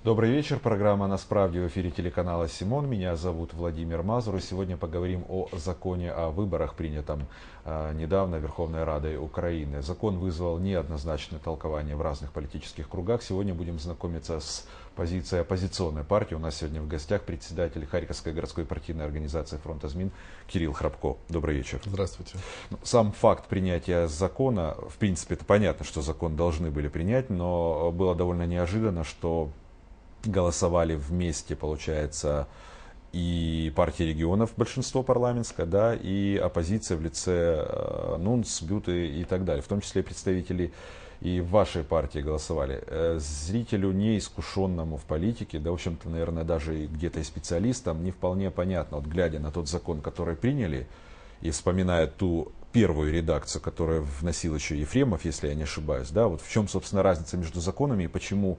Добрый вечер, программа «На справде» в эфире телеканала «Симон». Меня зовут Владимир Мазур, и сегодня поговорим о законе о выборах, принятом недавно Верховной Радой Украины. Закон вызвал неоднозначное толкование в разных политических кругах. Сегодня будем знакомиться с позицией оппозиционной партии. У нас сегодня в гостях председатель Харьковской городской партийной организации «Фронта ЗМИН» Кирилл Храбко. Добрый вечер. Здравствуйте. Сам факт принятия закона, в принципе, это понятно, что закон должны были принять, но было довольно неожиданно, что голосовали вместе, получается, и партия регионов, большинство парламентское, да, и оппозиция в лице Нунц, Бюты и так далее. В том числе представители и вашей партии голосовали. Зрителю, неискушенному в политике, да, в общем-то, наверное, даже и где-то и специалистам, не вполне понятно, вот глядя на тот закон, который приняли, и вспоминая ту первую редакцию, которую вносил еще Ефремов, если я не ошибаюсь, да, вот в чем, собственно, разница между законами и почему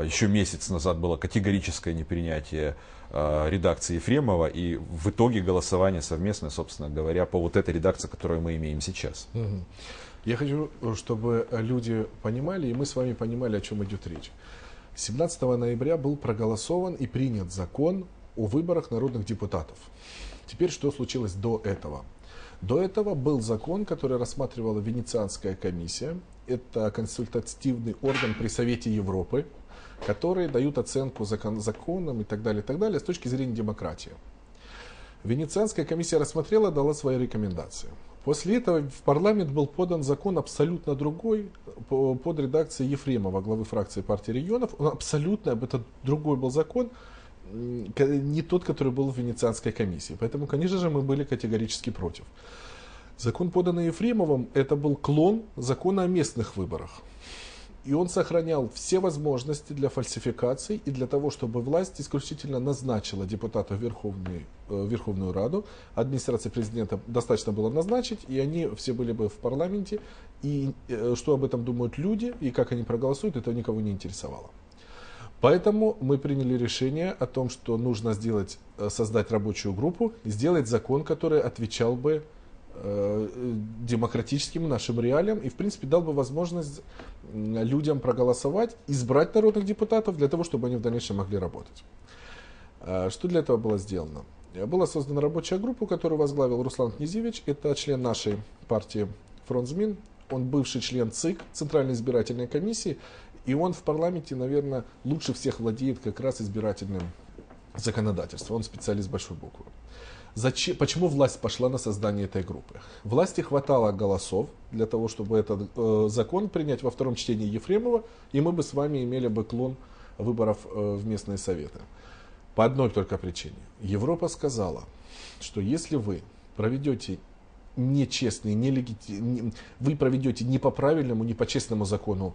еще месяц назад было категорическое непринятие редакции Ефремова, и в итоге голосование совместное, собственно говоря, по вот этой редакции, которую мы имеем сейчас. Я хочу, чтобы люди понимали, и мы с вами понимали, о чем идет речь. 17 ноября был проголосован и принят закон о выборах народных депутатов. Теперь, что случилось до этого? До этого был закон, который рассматривала Венецианская комиссия. Это консультативный орган при Совете Европы, которые дают оценку законам и так далее с точки зрения демократии. Венецианская комиссия рассмотрела, дала свои рекомендации. После этого в парламент был подан закон абсолютно другой, под редакцией Ефремова, главы фракции партии регионов. Он абсолютно, это другой был закон, не тот, который был в Венецианской комиссии. Поэтому, конечно же, мы были категорически против. Закон, поданный Ефремовым, это был клон закона о местных выборах. И он сохранял все возможности для фальсификаций и для того, чтобы власть исключительно назначила депутатов в Верховную Раду. Администрации президента достаточно было назначить, и они все были бы в парламенте. И что об этом думают люди, и как они проголосуют, это никого не интересовало. Поэтому мы приняли решение о том, что нужно создать рабочую группу, сделать закон, который отвечал бы демократическим нашим реалиям и, в принципе, дал бы возможность людям проголосовать, избрать народных депутатов для того, чтобы они в дальнейшем могли работать. Что для этого было сделано? Была создана рабочая группа, которую возглавил Руслан Князевич. Это член нашей партии «Фронт ЗМИН». Он бывший член ЦИК, Центральной избирательной комиссии. И он в парламенте, наверное, лучше всех владеет как раз избирательным законодательством. Он специалист большой буквы. Почему власть пошла на создание этой группы? Власти хватало голосов для того, чтобы этот закон принять во втором чтении Ефремова, и мы бы с вами имели бы клон выборов в местные советы. По одной только причине. Европа сказала, что если вы проведете нечестные, вы проведете не по правильному, не по честному закону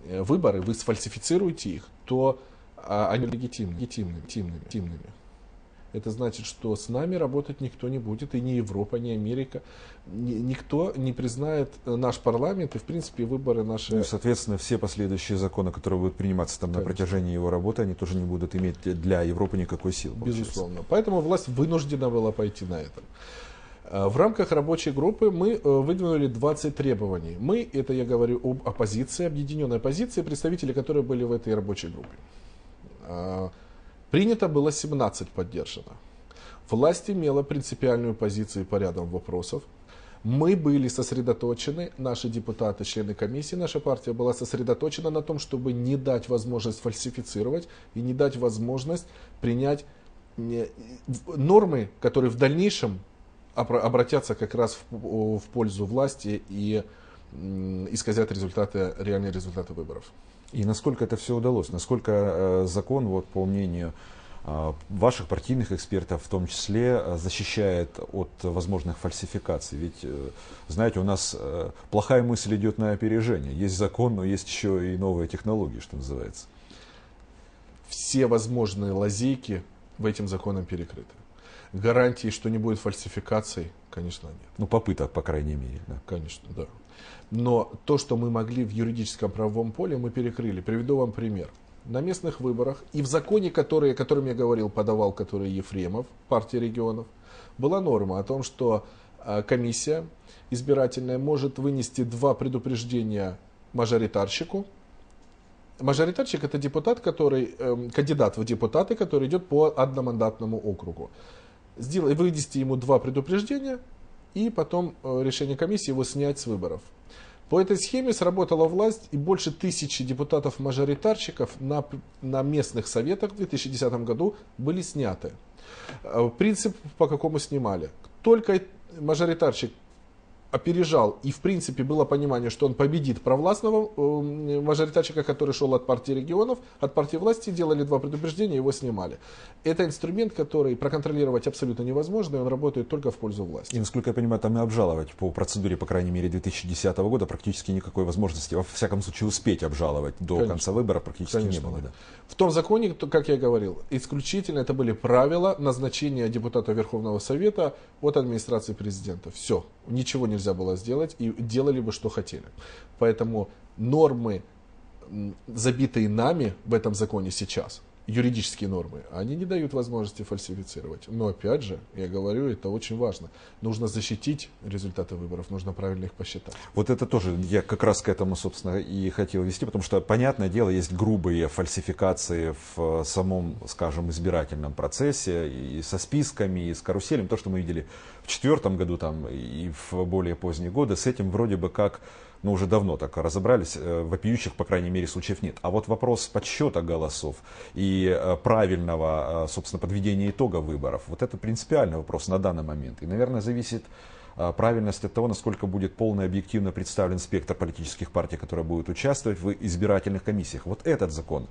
выборы, вы сфальсифицируете их, то они легитимными. Это значит, что с нами работать никто не будет, и ни Европа, ни Америка. Никто не признает наш парламент и, в принципе, выборы наши. Ну, и, соответственно, все последующие законы, которые будут приниматься там на протяжении его работы, они тоже не будут иметь для Европы никакой силы. Безусловно. Поэтому власть вынуждена была пойти на это. В рамках рабочей группы мы выдвинули 20 требований. Мы, это я говорю об оппозиции, объединенной оппозиции, представители, которые были в этой рабочей группе. Принято было 17 поддержано. Власть имела принципиальную позицию по рядам вопросов. Мы были сосредоточены, наши депутаты, члены комиссии, наша партия была сосредоточена на том, чтобы не дать возможность фальсифицировать и не дать возможность принять нормы, которые в дальнейшем обратятся как раз в пользу власти и исказят реальные результаты выборов. И насколько это все удалось? Насколько закон, вот, по мнению ваших партийных экспертов, в том числе, защищает от возможных фальсификаций? Ведь, знаете, у нас плохая мысль идет на опережение. Есть закон, но есть еще и новые технологии, что называется. Все возможные лазейки в этим законом перекрыты. Гарантии, что не будет фальсификаций, конечно, нет. Ну, попыток, по крайней мере. Да. Конечно, да. Но то, что мы могли в юридическом правовом поле, мы перекрыли. Приведу вам пример. На местных выборах и в законе, о котором я говорил, подавал, который Ефремов, партия регионов, была норма о том, что комиссия избирательная может вынести 2 предупреждения мажоритарщику Мажоритарщик — это депутат, кандидат в депутаты, который идет по одномандатному округу. Вывести ему 2 предупреждения, и потом решение комиссии его снять с выборов. По этой схеме сработала власть, и больше 1000 депутатов-мажоритарщиков на местных советах в 2010 году были сняты. Принцип, по какому снимали. Только мажоритарщик опережал, и в принципе было понимание, что он победит провластного мажоритарщика, который шел от партии регионов, от партии власти, делали 2 предупреждения, его снимали. Это инструмент, который проконтролировать абсолютно невозможно, и он работает только в пользу власти. И, насколько я понимаю, там и обжаловать по процедуре, по крайней мере, 2010 года практически никакой возможности, во всяком случае, успеть обжаловать до конца выбора практически не было. Да. В том законе, как я говорил, исключительно это были правила назначения депутата Верховного Совета от администрации президента. Все, ничего нельзя было сделать, и делали бы, что хотели. Поэтому нормы, забитые нами в этом законе сейчас, юридические нормы, они не дают возможности фальсифицировать. Но опять же, я говорю, это очень важно. Нужно защитить результаты выборов, нужно правильно их посчитать. Вот это тоже, я как раз к этому, собственно, и хотел вести, потому что, понятное дело, есть грубые фальсификации в самом, скажем, избирательном процессе, и со списками, и с каруселем. То, что мы видели в 2004 году там, и в более поздние годы, с этим вроде бы как... Но уже давно так разобрались, вопиющих, по крайней мере, случаев нет. А вот вопрос подсчета голосов и правильного, собственно, подведения итога выборов, вот это принципиальный вопрос на данный момент. И, наверное, зависит правильность от того, насколько будет полно и объективно представлен спектр политических партий, которые будут участвовать в избирательных комиссиях. Вот этот закон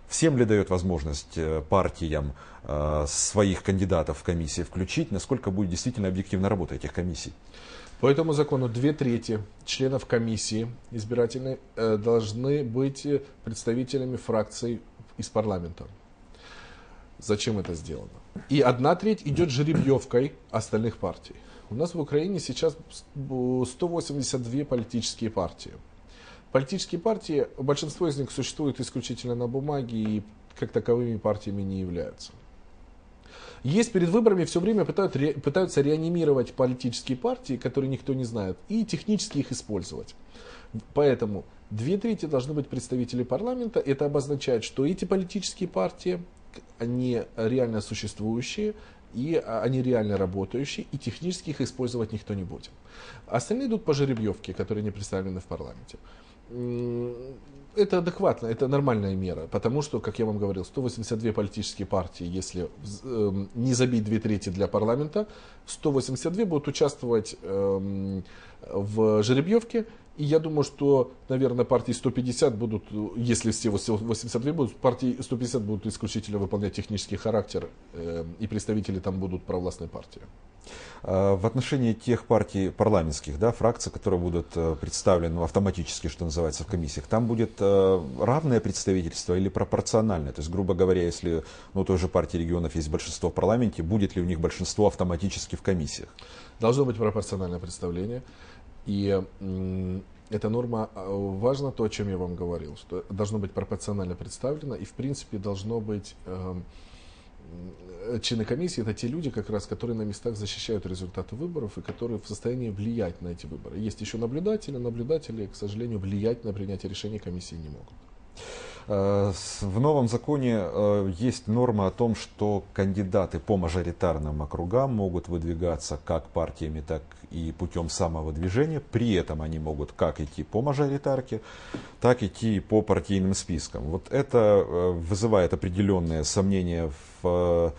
всем ли дает возможность партиям своих кандидатов в комиссии включить, насколько будет действительно объективна работа этих комиссий? По этому закону 2/3 членов комиссии избирательной должны быть представителями фракций из парламента. Зачем это сделано? И 1/3 идет жеребьевкой остальных партий. У нас в Украине сейчас 182 политические партии. Политические партии, большинство из них существует исключительно на бумаге и как таковыми партиями не являются. Есть перед выборами все время пытаются реанимировать политические партии, которые никто не знает, и технически их использовать. Поэтому 2/3 должны быть представители парламента. Это обозначает, что эти политические партии, они реально существующие, и они реально работающие, и технически их использовать никто не будет. Остальные идут по жеребьевке, которые не представлены в парламенте. Это адекватно, это нормальная мера, потому что, как я вам говорил, 182 политические партии, если не забить 2/3 для парламента, 182 будут участвовать в жеребьевке, и я думаю, что, наверное, партии 150 будут, если все 82 будут, партии 150 будут исключительно выполнять технический характер, и представители там будут провластной партии. В отношении тех партий парламентских, да, фракций, которые будут представлены автоматически, что называется, в комиссиях, там будет равное представительство или пропорциональное? То есть, грубо говоря, если у той же партии регионов есть большинство в парламенте, будет ли у них большинство автоматически в комиссиях? Должно быть пропорциональное представление. И эта норма важна, то, о чем я вам говорил, что должно быть пропорционально представлено, и в принципе должно быть... Члены комиссии — это те люди, как раз, которые на местах защищают результаты выборов и которые в состоянии влиять на эти выборы. Есть еще наблюдатели. Наблюдатели, к сожалению, влиять на принятие решений комиссии не могут. В новом законе есть норма о том, что кандидаты по мажоритарным округам могут выдвигаться как партиями, так и путем самовыдвижения. При этом они могут как идти по мажоритарке, так идти по партийным спискам. Вот это вызывает определенные сомнения в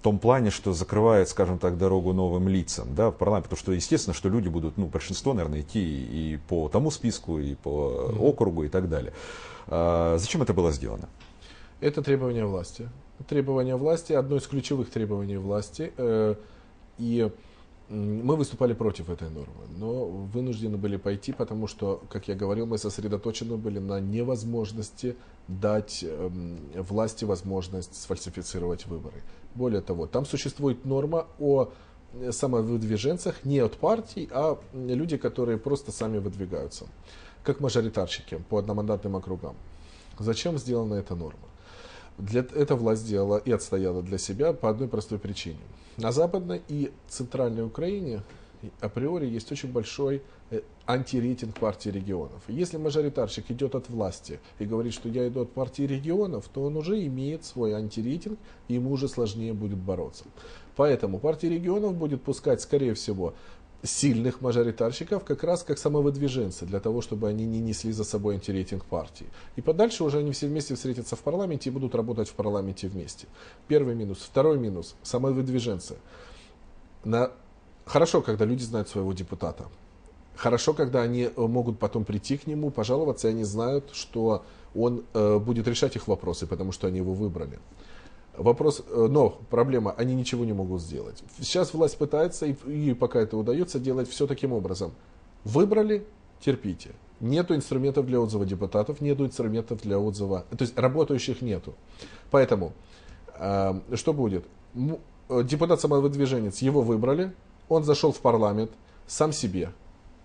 том плане, что закрывает, скажем так, дорогу новым лицам, да, в парламент, потому что естественно, что люди будут, большинство, наверное, идти и по тому списку, и по округу, и так далее. Зачем это было сделано? Это требование власти. Требование власти, одно из ключевых требований власти. И мы выступали против этой нормы, но вынуждены были пойти, потому что, как я говорил, мы сосредоточены были на невозможности дать власти возможность сфальсифицировать выборы. Более того, там существует норма о самовыдвиженцах не от партий, а люди, которые просто сами выдвигаются, как мажоритарщики по одномандатным округам. Зачем сделана эта норма? Эта власть сделала и отстояла для себя по одной простой причине. На Западной и Центральной Украине априори есть очень большой антирейтинг партии регионов. Если мажоритарщик идет от власти и говорит, что я иду от партии регионов, то он уже имеет свой антирейтинг, и ему уже сложнее будет бороться. Поэтому партия регионов будет пускать, скорее всего, сильных мажоритарщиков как раз как самовыдвиженцы, для того, чтобы они не несли за собой антирейтинг партии. И подальше уже они все вместе встретятся в парламенте и будут работать в парламенте вместе. Первый минус. Второй минус. Самовыдвиженцы. Хорошо, когда люди знают своего депутата. Хорошо, когда они могут потом прийти к нему, пожаловаться, и они знают, что он будет решать их вопросы, потому что они его выбрали. Но проблема, они ничего не могут сделать. Сейчас власть пытается, и пока это удается, делать все таким образом. Выбрали, терпите. Нету инструментов для отзыва депутатов, нету инструментов для отзыва, то есть работающих нету. Поэтому, что будет? Депутат-самовыдвиженец, его выбрали, он зашел в парламент сам себе,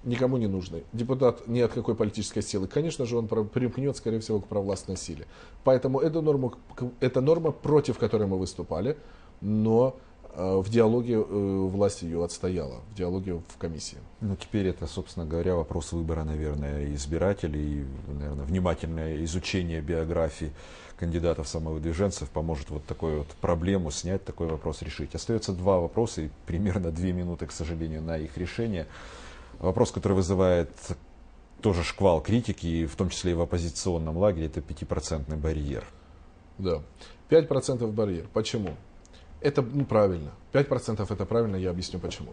никому не нужный. Депутат ни от какой политической силы. Конечно же, он примкнет, скорее всего, к провластной силе. Поэтому это норма, против которой мы выступали, но в диалоге власть ее отстояла, в диалоге в комиссии. Ну, теперь это, собственно говоря, вопрос выбора, наверное, избирателей, наверное, внимательное изучение биографии кандидатов-самовыдвиженцев поможет вот такую вот проблему снять, такой вопрос решить. Остается два вопроса и примерно 2 минуты, к сожалению, на их решение. Вопрос, который вызывает тоже шквал критики, в том числе и в оппозиционном лагере, это 5% барьер. Да, 5% барьер. Почему? Это правильно. 5% это правильно, я объясню почему.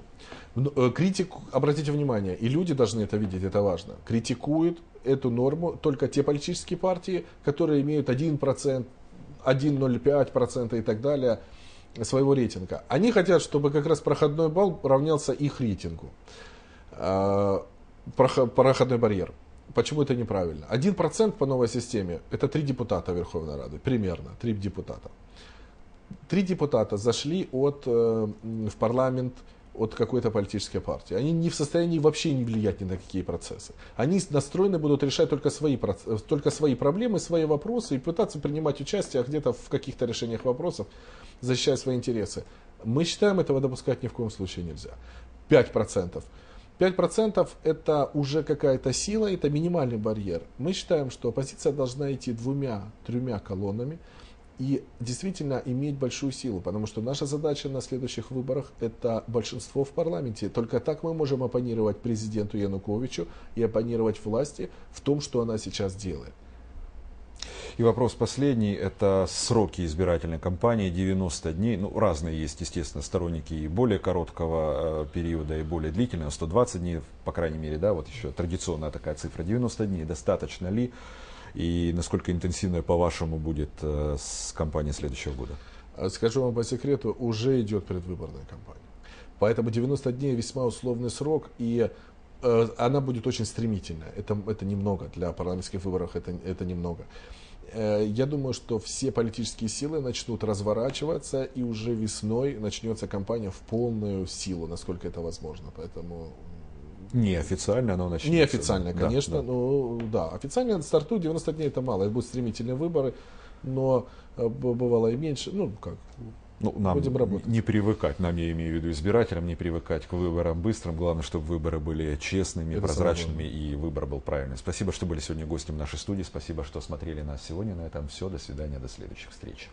Обратите внимание, и люди должны это видеть, это важно. Критикуют эту норму только те политические партии, которые имеют 1%, 1,05% и так далее своего рейтинга. Они хотят, чтобы как раз проходной балл равнялся их рейтингу. Проходной барьер. Почему это неправильно? 1% по новой системе это 3 депутата Верховной Рады. Примерно 3 депутата. 3 депутата зашли в парламент от какой-то политической партии. Они не в состоянии вообще не влиять ни на какие процессы. Они настроены будут решать только свои проблемы, свои вопросы и пытаться принимать участие где-то в каких-то решениях вопросов, защищая свои интересы. Мы считаем, этого допускать ни в коем случае нельзя. 5%. 5% это уже какая-то сила, это минимальный барьер. Мы считаем, что оппозиция должна идти 2-3 колоннами и действительно иметь большую силу, потому что наша задача на следующих выборах это большинство в парламенте. Только так мы можем оппонировать президенту Януковичу и оппонировать власти в том, что она сейчас делает. И вопрос последний, это сроки избирательной кампании, 90 дней. Ну, разные есть, естественно, сторонники и более короткого периода, и более длительного, 120 дней, по крайней мере, да, вот еще традиционная такая цифра, 90 дней, достаточно ли? И насколько интенсивная, по-вашему, будет кампания следующего года? Скажу вам по секрету, уже идет предвыборная кампания. Поэтому 90 дней весьма условный срок, и она будет очень стремительная. Это немного, для парламентских выборов это немного. Я думаю, что все политические силы начнут разворачиваться, и уже весной начнется кампания в полную силу, насколько это возможно. Поэтому... Неофициально оно начнется. Неофициально, конечно. Да. Ну, да, официально стартует 90 дней, это мало. Это будут стремительные выборы, но бывало и меньше. Нам не привыкать, я имею в виду избирателям, не привыкать к выборам быстрым. Главное, чтобы выборы были честными, прозрачными и выбор был правильный. Спасибо, что были сегодня гостем нашей студии. Спасибо, что смотрели нас сегодня. На этом все. До свидания, до следующих встреч.